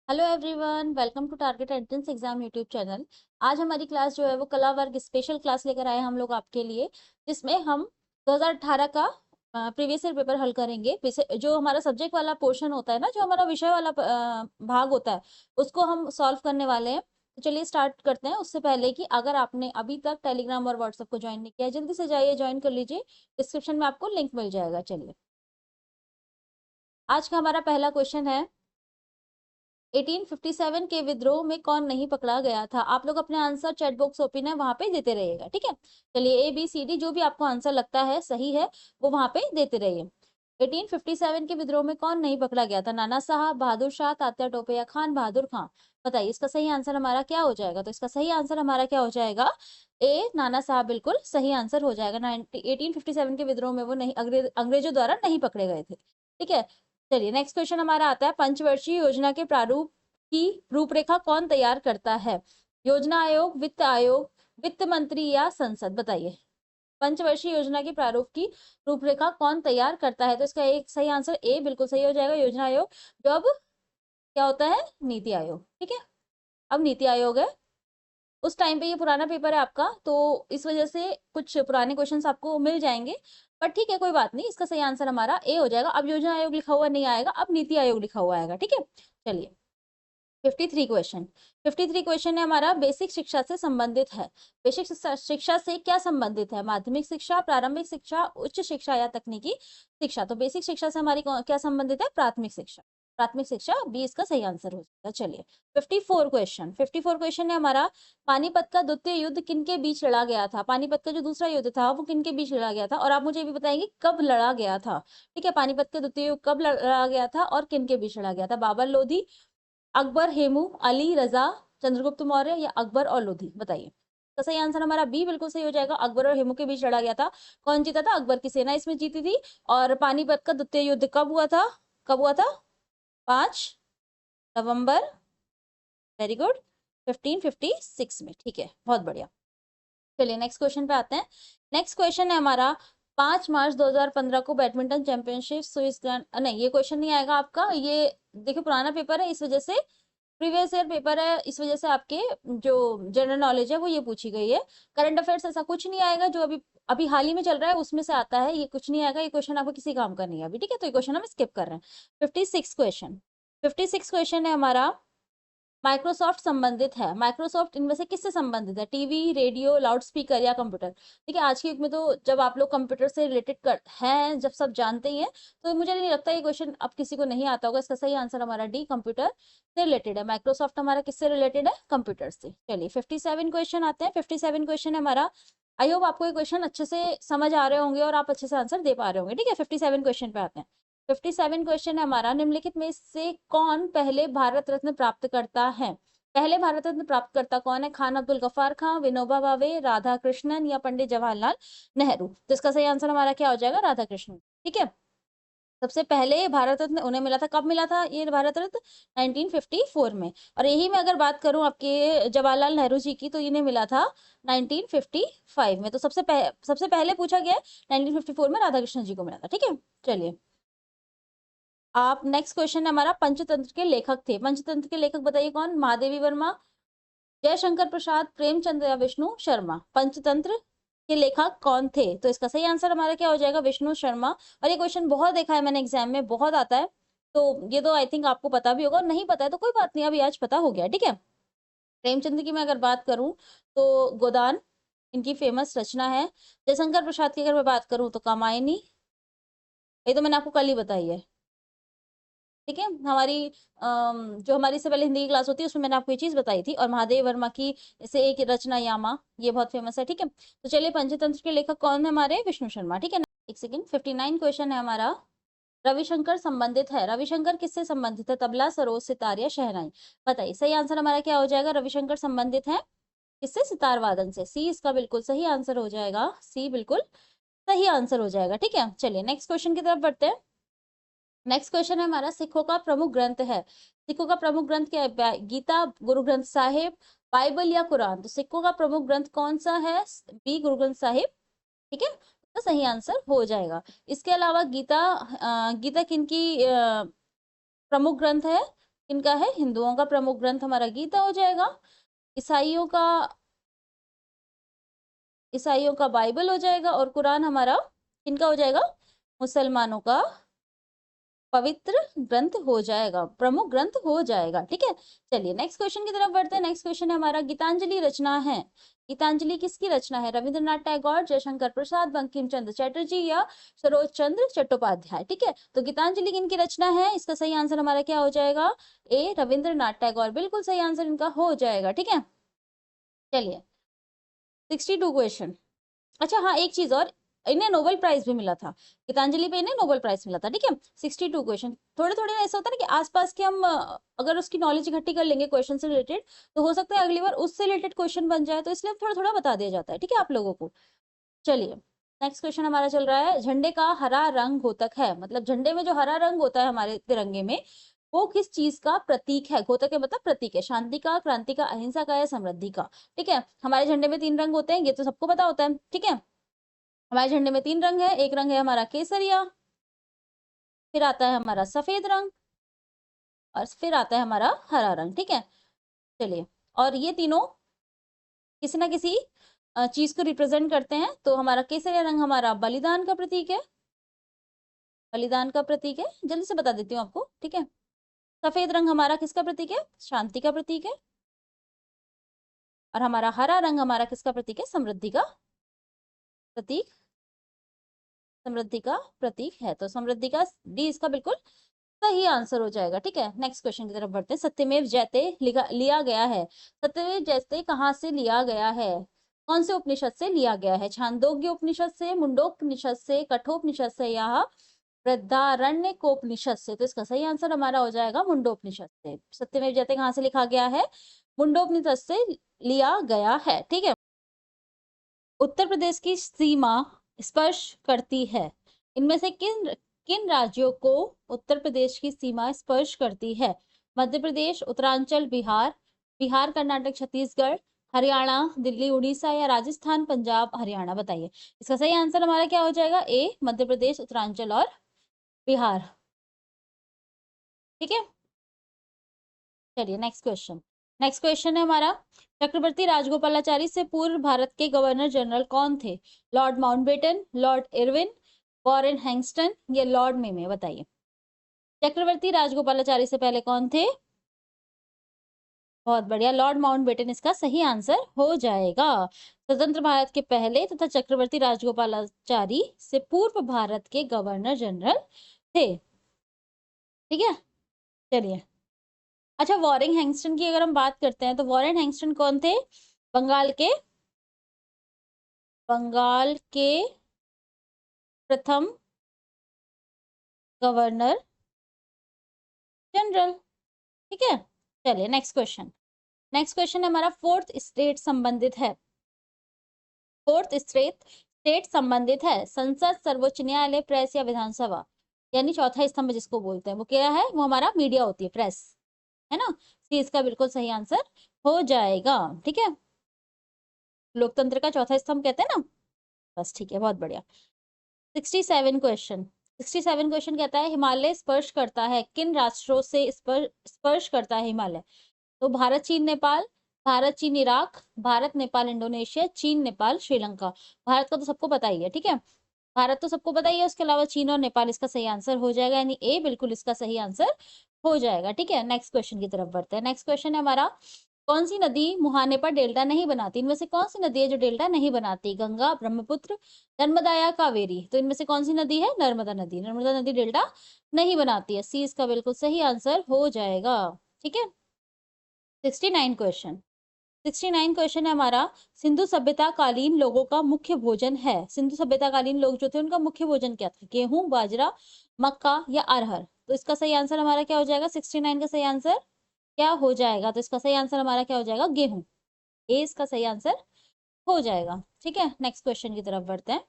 Hello everyone, welcome to Target Entrance Exam YouTube channel. आज हमारी class जो है वो कला वर्ग स्पेशल क्लास लेकर आए हम लोग आपके लिए, जिसमें हम 2018 का प्रीवियस ईयर पेपर हल करेंगे। जो हमारा सब्जेक्ट वाला पोर्शन होता है ना, जो हमारा विषय वाला भाग होता है, उसको हम सॉल्व करने वाले हैं। तो चलिए स्टार्ट करते हैं। उससे पहले कि अगर आपने अभी तक टेलीग्राम और व्हाट्सएप को ज्वाइन नहीं किया है, जल्दी से जाइए, ज्वाइन कर लीजिए। डिस्क्रिप्शन में आपको लिंक मिल जाएगा। चलिए, आज का हमारा पहला क्वेश्चन है, 1857 के विद्रोह में कौन नहीं पकड़ा गया था। आप लोग अपने आंसर चैट बॉक्स ओपन है वहां पे देते रहिएगा, ठीक है। चलिए, ए बी सी डी जो भी आपको आंसर लगता है सही है वो वहां पे देते रहिए। 1857 के विद्रोह में कौन नहीं पकड़ा गया था? नाना साहब, बहादुर शाह, तात्या टोपे या खान बहादुर खां? बताइए, इसका सही आंसर हमारा क्या हो जाएगा? तो इसका सही आंसर हमारा क्या हो जाएगा? ए, नाना साहब बिल्कुल सही आंसर हो जाएगा। 1857 के विद्रोह में वो नहीं, अंग्रेजों द्वारा नहीं पकड़े गए थे, ठीक है। चलिए, नेक्स्ट क्वेश्चन हमारा आता है, पंचवर्षीय योजना के प्रारूप की रूपरेखा कौन तैयार करता है? योजना आयोग, वित्त आयोग, वित्त मंत्री या संसद? बताइए, पंचवर्षीय योजना की प्रारूप की रूपरेखा कौन तैयार करता है? तो इसका एक सही आंसर ए बिल्कुल सही हो जाएगा, योजना आयोग। जो अब क्या होता है? नीति आयोग, ठीक है। अब नीति आयोग है। उस टाइम पे ये पुराना पेपर है आपका, तो इस वजह से कुछ पुराने क्वेश्चंस आपको मिल जाएंगे, पर ठीक है, कोई बात नहीं। इसका सही आंसर हमारा ए हो जाएगा। अब योजना आयोग लिखा हुआ नहीं आएगा, अब नीति आयोग लिखा हुआ आएगा, ठीक है। चलिए, 53 क्वेश्चन है हमारा, बेसिक शिक्षा से संबंधित है। बेसिक शिक्षा से क्या संबंधित है? माध्यमिक शिक्षा, प्रारंभिक शिक्षा, उच्च शिक्षा या तकनीकी शिक्षा? तो बेसिक शिक्षा से हमारी क्या संबंधित है? प्राथमिक शिक्षा। प्राथमिक शिक्षा बी इसका सही आंसर हो जाएगा। चलिए, 54 क्वेश्चन है हमारा, पानीपत का द्वितीय युद्ध किनके बीच लड़ा गया था? पानीपत का जो दूसरा युद्ध था वो किनके बीच लड़ा गया था? और आप मुझे ये भी बताएंगे कब लड़ा गया था, ठीक है। पानीपत का द्वितीय युद्ध कब लड़ा गया था और किनके बीच लड़ा गया था? बाबर लोधी, अकबर, हेमू, अली, रजा, चंद्रगुप्त मौर्य या अकबर और लोधी? बताइए, तो सही आंसर हमारा बी बिल्कुल सही हो जाएगा। अकबर और हेमू के बीच लड़ा गया था। कौन जीता था? अकबर की सेना इसमें जीती थी। और पानीपत का द्वितीय युद्ध कब हुआ था? कब हुआ था? 5 नवंबर, वेरी गुड, 1556 में, ठीक है, बहुत बढ़िया। चलिए, नेक्स्ट क्वेश्चन पे आते हैं। नेक्स्ट क्वेश्चन है हमारा, 5 मार्च 2015 को बैडमिंटन चैंपियनशिप स्विट्जरलैंड, नहीं ये क्वेश्चन नहीं आएगा आपका। ये देखिए पुराना पेपर है, इस वजह से प्रीवियस ईयर पेपर है, इस वजह से आपके जो जनरल नॉलेज है वो ये पूछी गई है। करंट अफेयर्स ऐसा कुछ नहीं आएगा, जो अभी अभी हाल ही में चल रहा है उसमें से आता है, ये कुछ नहीं आएगा। ये क्वेश्चन आपको किसी काम का नहीं है अभी, ठीक है, तो ये क्वेश्चन हम स्किप कर रहे हैं। 56 क्वेश्चन है हमारा, माइक्रोसॉफ्ट संबंधित है। माइक्रोसॉफ्ट इनमें से किससे संबंधित है? टीवी, रेडियो, लाउडस्पीकर या कंप्यूटर? ठीक है, आज के युग में तो जब आप लोग कंप्यूटर से रिलेटेड कर हैं, जब सब जानते ही हैं, तो मुझे नहीं लगता ये क्वेश्चन अब किसी को नहीं आता होगा। इसका सही आंसर हमारा डी, कंप्यूटर से रिलेटेड है। माइक्रोसॉफ्ट हमारा किससे रिलेटेड है? कंप्यूटर से। चलिए, 57 क्वेश्चन आते हैं। 57 क्वेश्चन है हमारा, आई होप आपको ये क्वेश्चन अच्छे से समझ आ रहे होंगे और आप अच्छे से आंसर दे पा रहे होंगे, ठीक है। 57 क्वेश्चन पे आते हैं। 57 क्वेश्चन है हमारा, निम्नलिखित में से कौन पहले भारत रत्न प्राप्त करता है? पहले भारत रत्न प्राप्त करता कौन है? खान अब्दुल गफ्फार खां, विनोबा भावे, राधा कृष्णन या पंडित जवाहरलाल नेहरू? तो इसका सही आंसर हमारा क्या हो जाएगा? राधा कृष्णन, ठीक है। सबसे पहले भारत रत्न उन्हें मिला था। कब मिला था ये भारत रत्न? 1954 में। और यही मैं अगर बात करूं आपके जवाहरलाल नेहरू जी की, तो इन्हें मिला था 1955 में। तो सबसे पहले पूछा गया है, 1954 में राधा कृष्णन जी को मिला था, ठीक है। चलिए, आप नेक्स्ट क्वेश्चन हमारा, पंचतंत्र के लेखक थे। पंचतंत्र के लेखक बताइए कौन? महादेवी वर्मा, जयशंकर प्रसाद, प्रेमचंद या विष्णु शर्मा? पंचतंत्र के लेखक कौन थे? तो इसका सही आंसर हमारा क्या हो जाएगा? विष्णु शर्मा। और ये क्वेश्चन बहुत देखा है मैंने एग्जाम में, बहुत आता है, तो ये तो आई थिंक आपको पता भी होगा। नहीं पता है तो कोई बात नहीं, अभी आज पता हो गया, ठीक है। प्रेमचंद की मैं अगर बात करूं तो गोदान इनकी फेमस रचना है। जयशंकर प्रसाद की अगर मैं बात करूं तो कामायनी, ये तो मैंने आपको कल ही बताई है, ठीक है। जो हमारी से पहले हिंदी की क्लास होती है उसमें मैंने आपको ये चीज बताई थी। और महादेव वर्मा की जैसे एक रचना यामा, ये बहुत फेमस है, ठीक है। तो चलिए, पंचतंत्र के लेखक कौन है हमारे? विष्णु शर्मा, ठीक है ना। एक सेकंड, 59 क्वेश्चन है हमारा, रविशंकर संबंधित है। रविशंकर किससे संबंधित है? तबला, सरोद, सितार या शहनाई? बताइए, सही आंसर हमारा क्या हो जाएगा? रविशंकर संबंधित है किससे? सितार वादन से। सी इसका बिल्कुल सही आंसर हो जाएगा, सी बिल्कुल सही आंसर हो जाएगा, ठीक है। चलिए, नेक्स्ट क्वेश्चन की तरफ बढ़ते हैं। नेक्स्ट क्वेश्चन है हमारा, सिखों का प्रमुख ग्रंथ है। सिखों का प्रमुख ग्रंथ क्या है? गीता, गुरु ग्रंथ साहिब, बाइबल या कुरान? तो सिखों का प्रमुख ग्रंथ कौन सा है? बी, गुरु ग्रंथ साहिब, ठीक है, तो सही आंसर हो जाएगा। इसके अलावा गीता, गीता किनकी प्रमुख ग्रंथ है? किनका है? हिंदुओं का प्रमुख ग्रंथ हमारा गीता हो जाएगा। ईसाइयों का बाइबल हो जाएगा। और कुरान हमारा किनका हो जाएगा? मुसलमानों का पवित्र ग्रंथ हो जाएगा, प्रमुख ग्रंथ हो जाएगा। ठीक है, चलिए नेक्स्ट क्वेश्चन की तरफ बढ़ते हैं। नेक्स्ट क्वेश्चन है हमारा, गीतांजलि रचना है। गीतांजलि किसकी रचना है? रविंद्रनाथ टैगोर, जयशंकर प्रसाद, बंकिम चंद्र चटर्जी या सरोज चंद्र चट्टोपाध्याय। ठीक है, तो गीतांजलि किनकी रचना है? इसका सही आंसर हमारा क्या हो जाएगा? ए, रविंद्रनाथ टैगोर, बिल्कुल सही आंसर इनका हो जाएगा। ठीक है, चलिए 62 क्वेश्चन। अच्छा हाँ, एक चीज और, इन्हें नोबेल प्राइज भी मिला था, गीतांजलि पे इन्हें नोबेल प्राइज मिला था। ठीक है, 62 क्वेश्चन। थोड़े थोड़े ऐसा होता है ना कि आसपास के हम अगर उसकी नॉलेज इकट्ठी कर लेंगे क्वेश्चन से रिलेटेड, तो हो सकता है अगली बार उससे रिलेटेड क्वेश्चन बन जाए, तो इसलिए थोड़ा थोड़ा बता दिया जाता है। ठीक है आप लोगों को। चलिए नेक्स्ट क्वेश्चन हमारा चल रहा है, झंडे का हरा रंग घोतक है। मतलब झंडे में जो हरा रंग होता है हमारे तिरंगे में, वो किस चीज का प्रतीक है? घोतक है मतलब प्रतीक है, शांति का, क्रांति का, अहिंसा का या समृद्धि का। ठीक है, हमारे झंडे में 3 रंग होते हैं, ये तो सबको पता होता है। ठीक है, हमारे झंडे में 3 रंग है। एक रंग है हमारा केसरिया, फिर आता है हमारा सफेद रंग, और फिर आता है हमारा हरा रंग। ठीक है, चलिए, और ये तीनों किसी ना किसी चीज को रिप्रेजेंट करते हैं। तो हमारा केसरिया रंग हमारा बलिदान का प्रतीक है, बलिदान का प्रतीक है, जल्दी से बता देती हूँ आपको। ठीक है, सफेद रंग हमारा किसका प्रतीक है? शांति का प्रतीक है। और हमारा हरा रंग हमारा किसका प्रतीक है? समृद्धि का प्रतीक, समृद्धि का प्रतीक है। तो समृद्धि का डी इसका बिल्कुल सही आंसर हो जाएगा। ठीक है, नेक्स्ट क्वेश्चन की तरफ बढ़ते हैं। सत्यमेव जयते लिया गया है। सत्यमेव जयते कहाँ से लिया गया है? कौन से उपनिषद से लिया गया है? छांदोग्य उपनिषद से, मुंडोपनिषद से, कठोपनिषद से या बृहदारण्यकोपनिषद से? तो इसका सही आंसर हमारा हो जाएगा मुंडोपनिषद से। सत्यमेव जयते कहाँ से लिखा गया है? मुंडोपनिषद से लिया गया है। ठीक है, उत्तर प्रदेश की सीमा स्पर्श करती है, इनमें से किन किन राज्यों को उत्तर प्रदेश की सीमा स्पर्श करती है? मध्य प्रदेश, उत्तरांचल, बिहार, कर्नाटक, छत्तीसगढ़, हरियाणा, दिल्ली, उड़ीसा या राजस्थान, पंजाब, हरियाणा। बताइए, इसका सही आंसर हमारा क्या हो जाएगा? ए, मध्य प्रदेश, उत्तरांचल और बिहार। ठीक है, चलिए नेक्स्ट क्वेश्चन। नेक्स्ट क्वेश्चन है हमारा, चक्रवर्ती राजगोपालाचारी से पूर्व भारत के गवर्नर जनरल कौन थे? Lord Mountbatten, lord Irwin, Warren हैंगस्टन या लॉर्ड मेमे। बताइए, चक्रवर्ती राजगोपालाचारी से पहले कौन थे? बहुत बढ़िया, लॉर्ड माउंटबेटन इसका सही आंसर हो जाएगा। स्वतंत्र भारत के पहले तथा चक्रवर्ती राजगोपालाचारी से पूर्व भारत के गवर्नर जनरल थे। ठीक है, चलिए। अच्छा, वॉरेन हैंगस्टन की अगर हम बात करते हैं, तो वॉरेन हैंगस्टन कौन थे? बंगाल के प्रथम गवर्नर जनरल। ठीक है, चलिए नेक्स्ट क्वेश्चन। नेक्स्ट क्वेश्चन हमारा फोर्थ स्टेट संबंधित है। फोर्थ स्टेट संबंधित है, संसद, सर्वोच्च न्यायालय, प्रेस या विधानसभा। यानी चौथा स्तंभ जिसको बोलते हैं, वो क्या है? वो हमारा मीडिया होती है, प्रेस, है ना। इसका बिल्कुल सही आंसर हो जाएगा। ठीक है, लोकतंत्र का चौथा स्तंभ कहते हैं ना, बस ठीक है, बहुत बढ़िया। 67 क्वेश्चन। 67 क्वेश्चन कहता है, हिमालय स्पर्श करता है किन राष्ट्रों से? स्पर्श करता है हिमालय। तो भारत, चीन, नेपाल, भारत, चीन, इराक, भारत, नेपाल, इंडोनेशिया, चीन, नेपाल, श्रीलंका। भारत का तो सबको पता ही है। ठीक है, भारत तो सबको पता ही है, उसके अलावा चीन और नेपाल इसका सही आंसर हो जाएगा, यानी ए बिल्कुल इसका सही आंसर हो जाएगा। ठीक है, नेक्स्ट क्वेश्चन की तरफ बढ़ते हैं। नेक्स्ट क्वेश्चन है हमारा, कौन सी नदी मुहाने पर डेल्टा नहीं बनाती? इनमें से कौन सी नदी है जो डेल्टा नहीं बनाती? गंगा, ब्रह्मपुत्र, नर्मदा या कावेरी। तो इनमें से कौन सी नदी है? नर्मदा नदी। नर्मदा नदी डेल्टा नहीं बनाती है, सी इसका बिल्कुल सही आंसर हो जाएगा। ठीक है, 69 क्वेश्चन। 69 क्वेश्चन है हमारा, सिंधु सभ्यता कालीन लोगों का मुख्य भोजन है। सिंधु सभ्यता कालीन लोग जो थे उनका मुख्य भोजन क्या था? गेहूं, बाजरा, मक्का या अरहर। तो इसका सही आंसर हमारा क्या हो जाएगा? 69 का सही आंसर क्या हो जाएगा? तो इसका सही आंसर हमारा क्या हो जाएगा? गेहूं, ए इसका सही आंसर हो जाएगा। ठीक है, नेक्स्ट क्वेश्चन की तरफ बढ़ते हैं।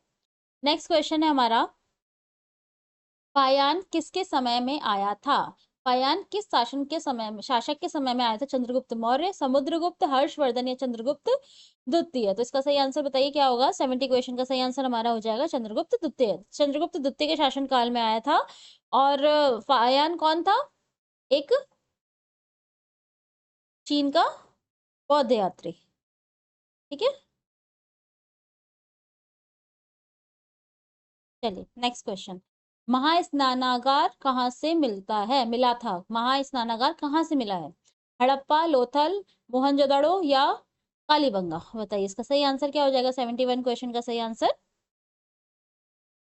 नेक्स्ट क्वेश्चन है हमारा, पायान किसके समय में आया था? पायान किस शासक के समय में आया था? चंद्रगुप्त मौर्य, समुद्रगुप्त, हर्षवर्धन या चंद्रगुप्त द्वितीय। तो इसका सही आंसर बताइए क्या होगा? 70 क्वेश्चन का सही आंसर हमारा हो जाएगा चंद्रगुप्त द्वितीय। चंद्रगुप्त द्वितीय के शासन काल में आया था। और पायान कौन था? एक चीन का बौद्ध यात्री। ठीक है, चलिए नेक्स्ट क्वेश्चन। महास्नानागार कहाँ से मिला था? महास्नानागार कहाँ से मिला है? हड़प्पा, लोथल, मोहनजोदड़ो या कालीबंगा? बताइए इसका सही आंसर क्या हो जाएगा? 71 क्वेश्चन का सही आंसर,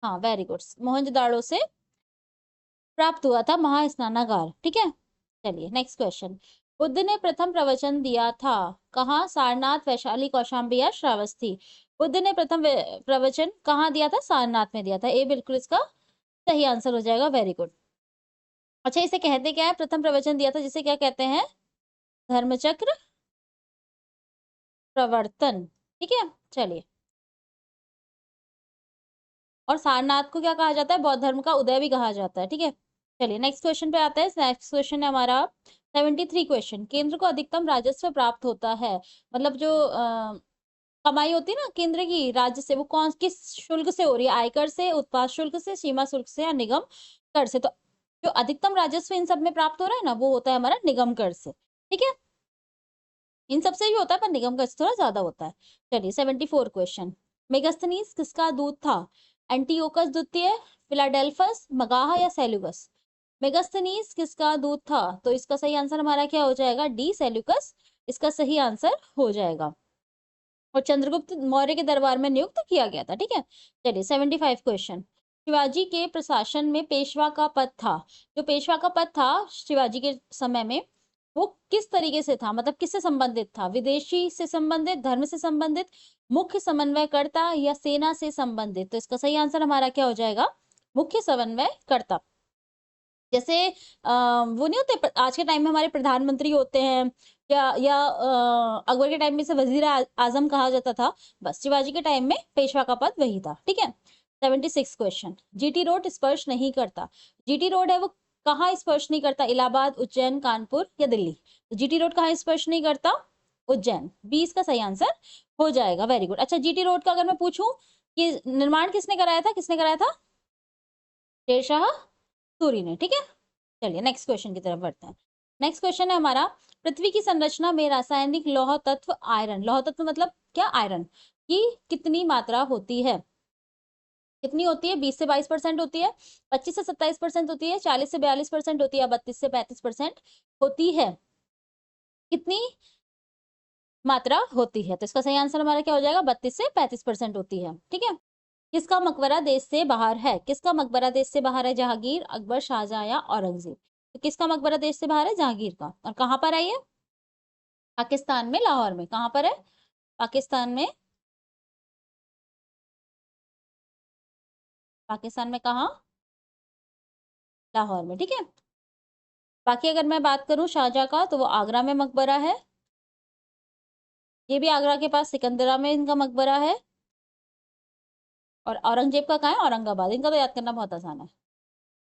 हाँ वेरी गुड, मोहनजोदड़ो से प्राप्त हुआ था महास्नानागार। ठीक है, चलिए नेक्स्ट क्वेश्चन। बुद्ध ने प्रथम प्रवचन दिया था कहाँ? सारनाथ, वैशाली, कौशाम्बी या श्रावस्ती? बुद्ध ने प्रथम प्रवचन कहाँ दिया था? सारनाथ में दिया था। ए बिल्कुल इसका सही आंसर हो जाएगा, वेरी गुड। अच्छा, इसे कहते क्या है? प्रथम प्रवचन दिया था जिसे क्या कहते हैं? धर्मचक्र प्रवर्तन। ठीक है, चलिए। और सारनाथ को क्या कहा जाता है? बौद्ध धर्म का उदय भी कहा जाता है। ठीक है, चलिए नेक्स्ट क्वेश्चन पे आते हैं। नेक्स्ट क्वेश्चन है हमारा 73 क्वेश्चन। केंद्र को अधिकतम राजस्व प्राप्त होता है, मतलब जो कमाई होती है ना केंद्र की राज्य से, वो कौन किस शुल्क से हो रही है? आयकर से, उत्पाद शुल्क से, सीमा शुल्क से या निगम कर से? तो जो अधिकतम राजस्व इन सब में प्राप्त हो रहा है ना, वो होता है हमारा निगम कर से। ठीक है, इन सबसे भी होता है पर निगम कर से थोड़ा ज्यादा होता है। चलिए 74 क्वेश्चन। मेगास्थनीज किसका दूत था? एंटीओकस द्वितीय, फिलाडेल्फस, मगाहा या सेल्यूकस? मेगास्थनीज किसका दूत था? तो इसका सही आंसर हमारा क्या हो जाएगा? डी, सेल्यूकस इसका सही आंसर हो जाएगा। और चंद्रगुप्त मौर्य के दरबार में नियुक्त किया गया था। ठीक है, चलिए 75 क्वेश्चन। शिवाजी के प्रशासन में पेशवा का पद था, जो पेशवा का पद था शिवाजी के समय में, वो किस तरीके से था? मतलब किससे संबंधित था? विदेशी से संबंधित, धर्म से संबंधित, मुख्य समन्वयकर्ता या सेना से संबंधित? तो इसका सही आंसर हमारा क्या हो जाएगा? मुख्य समन्वयकर्ता। जैसे वो नहीं होते आज के टाइम में हमारे प्रधानमंत्री होते हैं, या अकबर के टाइम में से वजीर आजम कहा जाता था, बस शिवाजी के टाइम में पेशवा का पद वही था। ठीक है, 76 क्वेश्चन। जीटी रोड स्पर्श नहीं करता, जीटी रोड है वो कहाँ स्पर्श नहीं करता? इलाहाबाद, उज्जैन, कानपुर या दिल्ली? तो जीटी रोड कहाँ स्पर्श नहीं करता? उज्जैन, 20 का सही आंसर हो जाएगा, वेरी गुड। अच्छा, जीटी रोड का अगर मैं पूछूं कि निर्माण किसने कराया था? किसने कराया था? शेरशाह सूरी ने। ठीक है, चलिए नेक्स्ट क्वेश्चन की तरफ बढ़ते हैं। नेक्स्ट क्वेश्चन है हमारा, पृथ्वी की संरचना में रासायनिक लौह तत्व आयरन, लौह तत्व मतलब क्या? आयरन की कितनी मात्रा होती है? कितनी होती है? 20 से 22% होती है, 25 से 27% होती है, 40 से 42% होती है, 32 से 35% होती है? कितनी मात्रा होती है? तो इसका सही आंसर हमारा क्या हो जाएगा? 32 से 35% होती है। ठीक है, किसका मकबरा देश से बाहर है? किसका मकबरा देश से बाहर है? जहांगीर, अकबर, शाहजहां या औरंगजेब? तो किसका मकबरा देश से बाहर है? जहांगीर का। और कहाँ पर है ये? पाकिस्तान में, लाहौर में। कहाँ पर है? पाकिस्तान में। पाकिस्तान में कहाँ? लाहौर में। ठीक है, बाकी अगर मैं बात करूं शाहजहां का, तो वो आगरा में मकबरा है। ये भी आगरा के पास सिकंदरा में इनका मकबरा है। और औरंगजेब का कहाँ है? औरंगाबाद। इनका तो याद करना बहुत आसान है,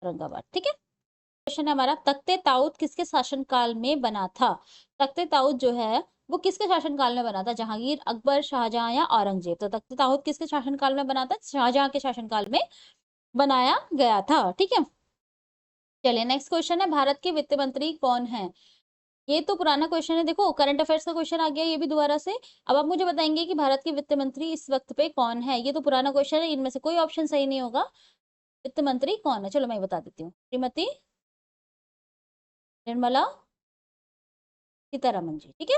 औरंगाबाद। ठीक है, क्वेश्चन है हमारा, तख्ते ताऊत किसके शासनकाल में बना था? तख्ते ताऊत जो है वो किसके शासनकाल में बना था? जहांगीर, अकबर, शाहजहां या औरंगजेब? तो तख्ते ताऊत किसके शासनकाल में बना था? शाहजहां के शासनकाल में बनाया गया था। ठीक है, चलिए नेक्स्ट क्वेश्चन है, भारत के वित्त मंत्री कौन है? ये तो पुराना क्वेश्चन है, देखो करंट अफेयर्स का क्वेश्चन आ गया ये भी दोबारा से। अब आप मुझे बताएंगे कि भारत के वित्त मंत्री इस वक्त पे कौन है? ये तो पुराना क्वेश्चन है, इनमें से कोई ऑप्शन सही नहीं होगा। वित्त मंत्री कौन है? चलो मैं बता देती हूँ, श्रीमती निर्मला सीतारमन जी। ठीक है,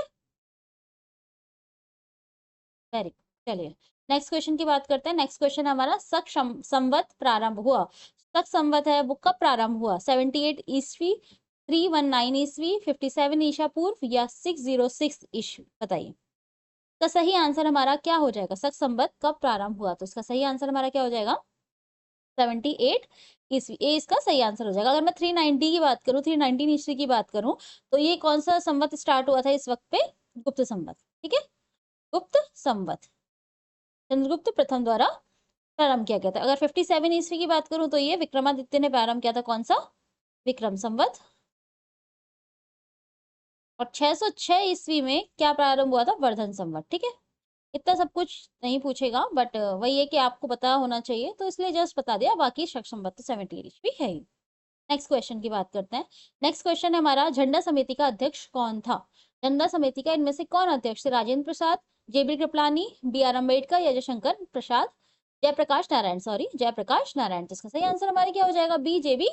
वेरी गुड। चलिए नेक्स्ट क्वेश्चन की बात करते हैं। नेक्स्ट क्वेश्चन हमारा, शक संवत प्रारंभ हुआ, शक संवत है वो कब प्रारंभ हुआ? 78 ईस्वी, 319 ईस्वी, 57 ईसा पूर्व या 606 ईस्वी? बताइए, तो सही आंसर हमारा क्या हो जाएगा? शक संवत कब प्रारंभ हुआ? तो इसका सही आंसर हमारा क्या हो जाएगा? 78 ईस्वी, ए इसका सही आंसर हो जाएगा। अगर मैं 390 की बात करूँ, 319 ईस्वी की बात करूँ, तो ये कौन सा संवत स्टार्ट हुआ था इस वक्त पे? गुप्त संवत। ठीक है, गुप्त संवत चंद्रगुप्त प्रथम द्वारा प्रारंभ किया गया था। अगर 57 ईस्वी की बात करूं, तो ये विक्रमादित्य ने प्रारंभ किया था। कौन सा? विक्रम संवत। और 606 ईस्वी में क्या प्रारंभ हुआ था? वर्धन संवत। ठीक है, इतना सब कुछ नहीं पूछेगा, बट वही है कि आपको पता होना चाहिए, तो इसलिए जस्ट बता दिया। बाकी शक संवत तो 78 ईस्वी है ही। नेक्स्ट क्वेश्चन की बात करते हैं। नेक्स्ट क्वेश्चन है हमारा, झंडा समिति का अध्यक्ष कौन था? जनता समिति का इनमें से कौन अध्यक्ष थे? राजेंद्र प्रसाद, जेबी कृपलानी, बी आर अम्बेडकर या जयशंकर प्रसाद, जयप्रकाश नारायण, सॉरी जयप्रकाश नारायण। तो इसका सही आंसर हमारे क्या हो जाएगा? बी, जेबी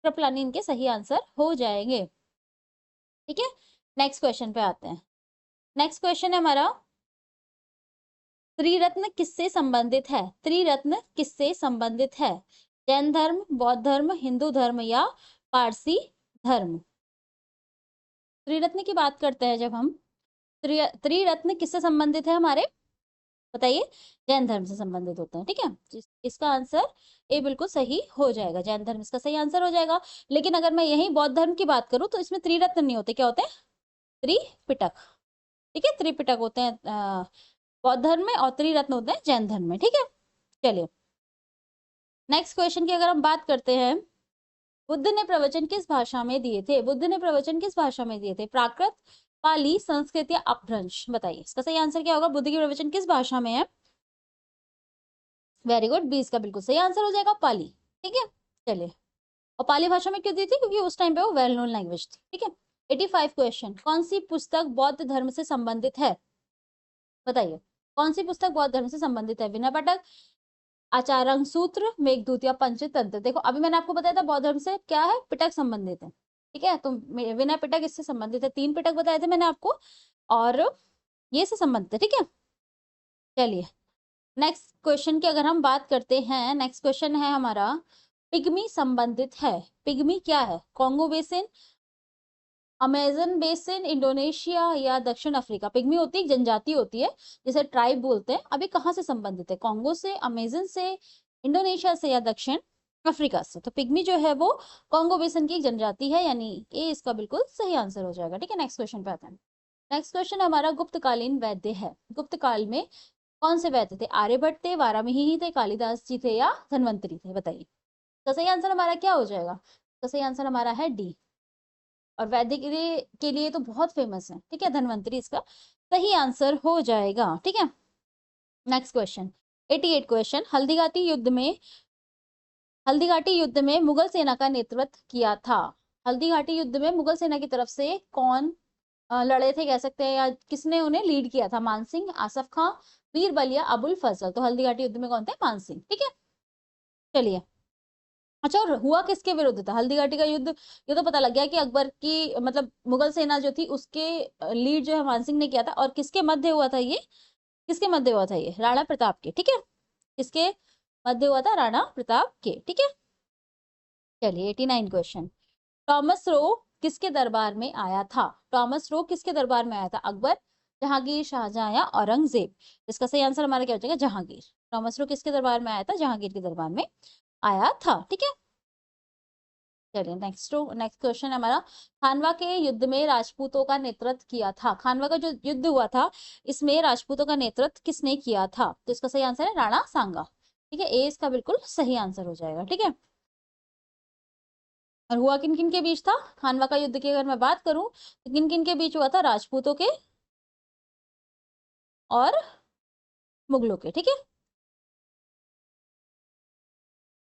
कृपलानी इनके सही आंसर हो जाएंगे। ठीक है, नेक्स्ट क्वेश्चन पे आते हैं। नेक्स्ट क्वेश्चन है हमारा, त्रिरत्न किससे संबंधित है? त्रिरत्न किससे संबंधित है? जैन धर्म, बौद्ध धर्म, हिंदू धर्म या पारसी धर्म? त्रिरत्न की बात करते हैं जब हम, त्रिरत्न किससे संबंधित है हमारे? बताइए। जैन धर्म से संबंधित होते हैं। ठीक है, इसका आंसर ए बिल्कुल सही हो जाएगा, जैन धर्म इसका सही आंसर हो जाएगा। लेकिन अगर मैं यही बौद्ध धर्म की बात करूं तो इसमें त्रिरत्न नहीं होते, क्या होते हैं? त्रिपिटक। ठीक है, त्रिपिटक होते हैं बौद्ध धर्म में और त्रिरत्न होते हैं जैन धर्म में। ठीक है, चलिए नेक्स्ट क्वेश्चन की अगर हम बात करते हैं, बुद्ध ने प्रवचन किस भाषा में दिए थे? बुद्ध ने प्रवचन किस भाषा में दिए थे? प्राकृत, पाली, संस्कृत या अपभ्रंश? बताइए, इसका सही आंसर क्या होगा? बुद्ध के प्रवचन किस भाषा में है? वेरी गुड, 20 का बिल्कुल सही आंसर हो जाएगा, पाली। ठीक है, चलिए, और पाली भाषा में क्यों दी थी? क्योंकि उस टाइम पे वो वेल नोन लैंग्वेज थी। ठीक है, 85 क्वेश्चन, कौन सी पुस्तक बौद्ध धर्म से संबंधित है? बताइए, कौन सी पुस्तक बौद्ध धर्म से संबंधित है? विनय पिटक, आचार्य सूत्र, मेघदूत या पंचतंत्र? देखो अभी मैंने आपको बताया था बौद्ध धर्म से क्या है, पिटक संबंधित है। ठीक है, तो विनय पिटक इससे संबंधित है, 3 पिटक बताए थे मैंने आपको, और ये से संबंधित है। ठीक है, चलिए नेक्स्ट क्वेश्चन की अगर हम बात करते हैं, नेक्स्ट क्वेश्चन है हमारा, पिग्मी संबंधित है। पिग्मी क्या है? Congo basin, Amazon basin, Indonesia या दक्षिण अफ्रीका? पिग्मी होती है, जनजाति होती है जिसे ट्राइब बोलते हैं। अभी कहाँ से संबंधित है? कॉन्गो से, अमेजन से, इंडोनेशिया से या दक्षिण अफ्रीका से? तो पिग्मी जो है वो कॉन्गो बेसिन की जनजाति है, यानी ए इसका बिल्कुल सही आंसर हो जाएगा। ठीक है, नेक्स्ट क्वेश्चन पे आते हैं। नेक्स्ट क्वेश्चन हमारा गुप्तकालीन वैद्य है। गुप्त काल में कौन से वैद्य थे? आर्यभट्ट थे, वाराणसी थे, कालिदास जी थे या धन्वंतरी थे? बताइए, तो सही आंसर हमारा क्या हो जाएगा? तो सही आंसर हमारा है डी, और वैद्य के लिए तो बहुत फेमस है। ठीक है, धन्वंतरी इसका सही आंसर हो जाएगा। ठीक है, नेक्स्ट क्वेश्चन, 88 क्वेश्चन, हल्दीघाटी युद्ध में मुगल सेना का नेतृत्व किया था? हल्दीघाटी युद्ध में मुगल सेना की तरफ से कौन लड़े थे कह सकते हैं, या किसने उन्हें लीड किया था? मानसिंह, आसफ खां, बीरबल या अबुल फजल? तो हल्दीघाटी युद्ध में कौन थे? मानसिंह। ठीक है, चलिए, अच्छा, और हुआ किसके विरुद्ध था हल्दीघाटी का युद्ध? ये तो पता लग गया कि अकबर की मतलब मुगल सेना जो थी उसके लीड जो है मानसिंह ने किया था। और किसके मध्य हुआ था ये? किसके मध्य हुआ था ये? राणा प्रताप के। ठीक है, किसके मध्य हुआ था? राणा प्रताप के। ठीक है, चलिए 89 क्वेश्चन, टॉमस रो किसके दरबार में आया था? टॉमस रो किसके दरबार में आया था? अकबर, जहांगीर, शाहजहां या औरंगजेब? इसका सही आंसर हमारा क्या हो जाएगा? जहांगीर। टॉमस रो किसके दरबार में आया था? जहांगीर के दरबार में आया था। ठीक है, चलिए नेक्स्ट क्वेश्चन हमारा, खानवा के युद्ध में राजपूतों का नेतृत्व किया था? खानवा का जो युद्ध हुआ था इसमें राजपूतों का नेतृत्व किसने किया था? तो इसका सही आंसर है राणा सांगा। ठीक है, ए इसका बिल्कुल सही आंसर हो जाएगा। ठीक है, और हुआ किन किन के बीच था खानवा का युद्ध की अगर मैं बात करूं तो किन किन के बीच हुआ था? राजपूतों के और मुगलों के। ठीक है,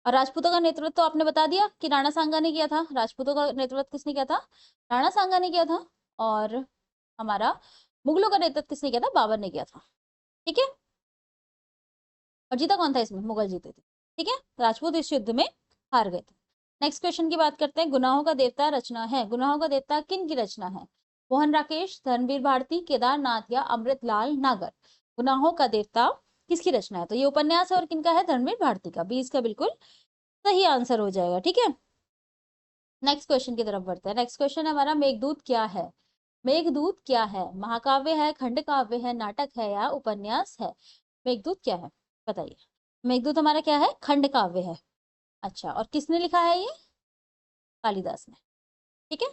और राजपूतों का नेतृत्व तो आपने बता दिया कि राणा सांगा ने किया था। राजपूतों का नेतृत्व किसने किया था? राणा सांगा ने किया था। और हमारा मुगलों का नेतृत्व किसने किया था? बाबर ने किया था। ठीक है, और जीता कौन था इसमें? मुगल जीते थे। ठीक है, राजपूत इस युद्ध में हार गए थे। नेक्स्ट क्वेश्चन की बात करते हैं, गुनाहों का देवता रचना है। गुनाहों का देवता किन की रचना है? मोहन राकेश, धर्मवीर भारती, केदारनाथ या अमृतलाल नागर? गुनाहों का देवता किसकी रचना है? तो ये उपन्यास है और किनका है? धर्मवीर भारती का। 20 का बिल्कुल सही आंसर हो जाएगा। ठीक है, नेक्स्ट क्वेश्चन की तरफ बढ़ते हैं। नेक्स्ट क्वेश्चन हमारा, मेघदूत क्या है? मेघदूत क्या है? महाकाव्य है, खंड काव्य है, नाटक है या उपन्यास है? मेघदूत क्या है? बताइए। मेघदूत हमारा क्या है? खंड काव्य है। अच्छा, और किसने लिखा है ये? कालिदास ने। ठीक है,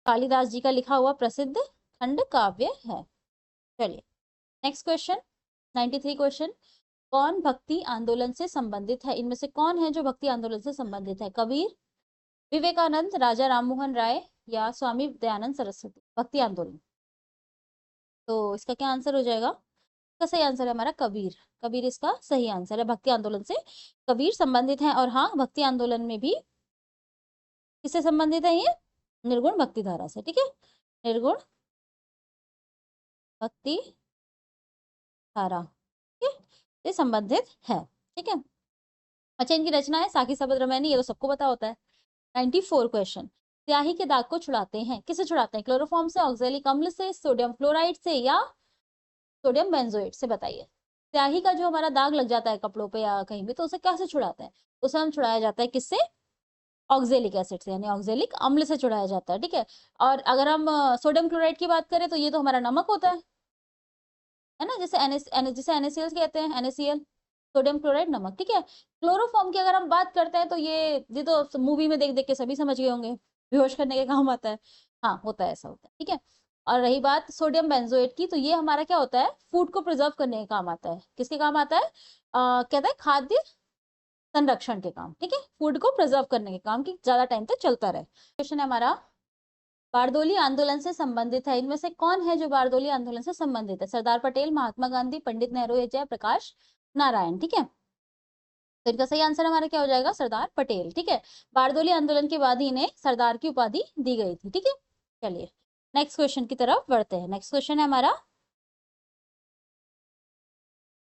कालिदास जी का लिखा हुआ प्रसिद्ध खंड काव्य है। चलिए नेक्स्ट क्वेश्चन, 93 क्वेश्चन, कौन भक्ति आंदोलन से संबंधित है? इनमें से कौन है जो भक्ति आंदोलन से संबंधित है? कबीर, विवेकानंद, राजा राममोहन राय या स्वामी दयानंद सरस्वती? भक्ति आंदोलन, तो इसका क्या आंसर हो जाएगा? इसका सही आंसर है हमारा कबीर। कबीर इसका सही आंसर है। भक्ति आंदोलन से कबीर संबंधित है। और हाँ, भक्ति आंदोलन में भी किससे संबंधित है ये? निर्गुण भक्ति धारा से। ठीक है, निर्गुण भक्ति धारा, ठीक है, ये संबंधित है, ठीक है। अच्छा, इनकी रचना है साकी शबद रामायणी, ये तो सबको पता होता है। 94 क्वेश्चन, स्याही के दाग को छुड़ाते हैं, किसे छुड़ाते हैं? क्लोरोफॉर्म से, ऑक्जेलिक अम्ल से, सोडियम फ्लोराइड से या सोडियम बेंजोएट से, बताइए। स्याही का जो हमारा दाग लग जाता है कपड़ों पे या कहीं भी, तो उसे कैसे छुड़ाते हैं? उसे हम छुड़ाया जाता है किससे? ऑक्जेलिक एसिड से, यानी ऑक्जेलिक अम्ल से छुड़ाया जाता है, ठीक है। और अगर हम सोडियम क्लोराइड की बात करें तो ये तो हमारा नमक होता है ना, जैसे जिसे NaCl कहते हैं, NaCl, सोडियम क्लोराइड नमक, ठीक है। क्लोरोफॉर्म की अगर हम बात करते हैं तो ये तो मूवी में देख देख के सभी समझ गए होंगे, बेहोश करने के काम आता है। हाँ, होता है, ऐसा होता है, ठीक है। और रही बात सोडियम बेंजोएट की, तो ये हमारा क्या होता है? फूड को प्रिजर्व करने के काम आता है। किसके काम आता है? कहता है खाद्य संरक्षण के काम, ठीक है, फूड को प्रिजर्व करने के काम, की ज्यादा टाइम तक चलता रहे। क्वेश्चन है हमारा, बारदोली आंदोलन से संबंधित है, इनमें से कौन है जो बारदोली आंदोलन से संबंधित है? सरदार पटेल, महात्मा गांधी, पंडित नेहरू या जयप्रकाश नारायण, ठीक है। तो इनका सही आंसर हमारा क्या हो जाएगा? सरदार पटेल, ठीक है। बारदोली आंदोलन के बाद ही इन्हें सरदार की उपाधि दी गई थी, ठीक है। चलिए नेक्स्ट क्वेश्चन की तरफ बढ़ते हैं। नेक्स्ट क्वेश्चन है हमारा,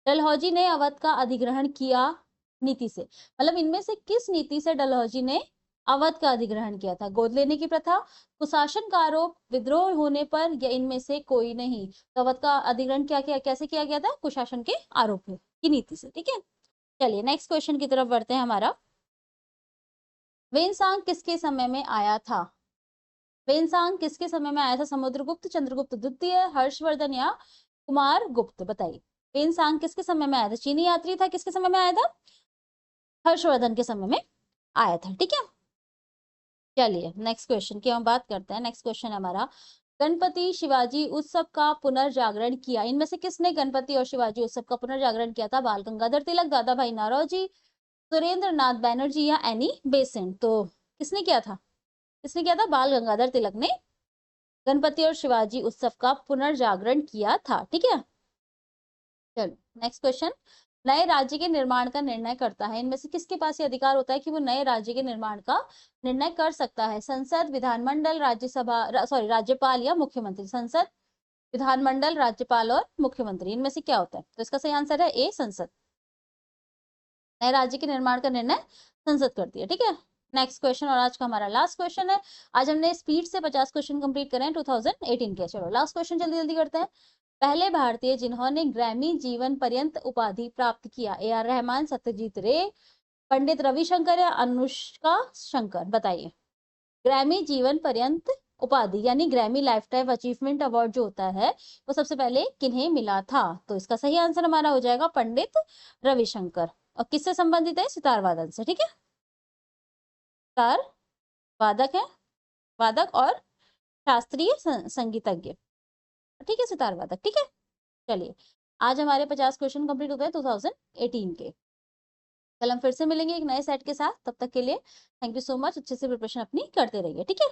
डलहौजी ने अवध का अधिग्रहण किया नीति से, मतलब इनमें से किस नीति से डलहौजी ने अवध का अधिग्रहण किया था? गोद लेने की प्रथा, कुशासन का आरोप, विद्रोह होने पर, या इनमें से कोई नहीं? तो अवध का अधिग्रहण क्या किया, कैसे किया गया था? कुशासन के आरोप की नीति से, ठीक है। चलिए नेक्स्ट क्वेश्चन की तरफ बढ़ते हैं हमारा, वेनसांग किसके समय में आया था? वेनसांग किसके समय में आया था? समुद्रगुप्त, चंद्रगुप्त द्वितीय, हर्षवर्धन या कुमार गुप्त, बताइए। वेनसांग किसके समय में आया था? चीनी यात्री था, किसके समय में आया था? हर्षवर्धन के समय में आया था, ठीक है। चलिए नेक्स्ट क्वेश्चन की हम बात करते हैं। नेक्स्ट क्वेश्चन हमारा, गणपति शिवाजी उत्सव का पुनर्जागरण किया, इनमें से किसने गणपति और शिवाजी उत्सव का पुनर्जागरण किया था? बाल गंगाधर तिलक, दादा भाई नौरोजी, सुरेंद्र नाथ बैनर्जी या एनी बेसेंट? तो किसने किया था? किसने किया था? बाल गंगाधर तिलक ने गणपति और शिवाजी उत्सव का पुनर्जागरण किया था, ठीक है। चलो नेक्स्ट क्वेश्चन, नए राज्य के निर्माण का निर्णय करता है, इनमें से किसके पास ये अधिकार होता है कि वो नए राज्य के निर्माण का निर्णय कर सकता है? संसद, विधानमंडल, राज्यसभा, सॉरी राज्यपाल या मुख्यमंत्री? संसद, विधानमंडल, राज्यपाल और मुख्यमंत्री, इनमें से क्या होता है? तो इसका सही आंसर है ए, संसद। नए राज्य के निर्माण का निर्णय संसद करती है, ठीक है। नेक्स्ट क्वेश्चन, और आज का हमारा लास्ट क्वेश्चन है। आज हमने स्पीड से 50 क्वेश्चन कंप्लीट करे हैं 2018 के। चलो लास्ट क्वेश्चन जल्दी जल्दी करते हैं। पहले भारतीय जिन्होंने ग्रैमी जीवन पर्यंत उपाधि प्राप्त किया? AR रहमान, सत्यजीत रे, पंडित रविशंकर या अनुष्का शंकर, बताइए। ग्रैमी जीवन पर्यंत उपाधि यानी Grammy life time achievement award जो होता है, वो सबसे पहले किन्हें मिला था? तो इसका सही आंसर हमारा हो जाएगा पंडित रविशंकर। और किससे संबंधित है? सितार वादन से, ठीक है। सितार वादक है, वादक और शास्त्रीय संगीतज्ञ, ठीक है, सितार वादक, ठीक है। चलिए आज हमारे 50 क्वेश्चन कंप्लीट हो गए 2018 के। कल हम फिर से मिलेंगे एक नए सेट के साथ, तब तक के लिए थैंक यू सो मच। अच्छे से प्रिपरेशन अपनी करते रहिए, ठीक है।